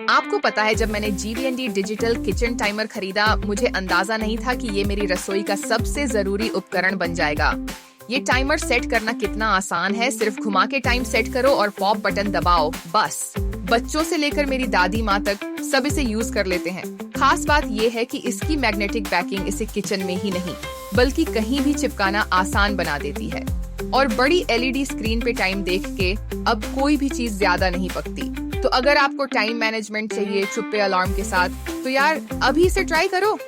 आपको पता है जब मैंने GV&D डिजिटल किचन टाइमर खरीदा, मुझे अंदाजा नहीं था कि ये मेरी रसोई का सबसे जरूरी उपकरण बन जाएगा। ये टाइमर सेट करना कितना आसान है, सिर्फ घुमा के टाइम सेट करो और पॉप बटन दबाओ, बस। बच्चों से लेकर मेरी दादी माँ तक सब इसे यूज कर लेते हैं। खास बात ये है कि इसकी मैग्नेटिक बैकिंग इसे किचन में ही नहीं बल्कि कहीं भी चिपकाना आसान बना देती है। और बड़ी LED स्क्रीन पे टाइम देख के अब कोई भी चीज ज्यादा नहीं पकती। तो अगर आपको टाइम मैनेजमेंट चाहिए छुपे अलार्म के साथ, तो यार अभी इसे ट्राई करो।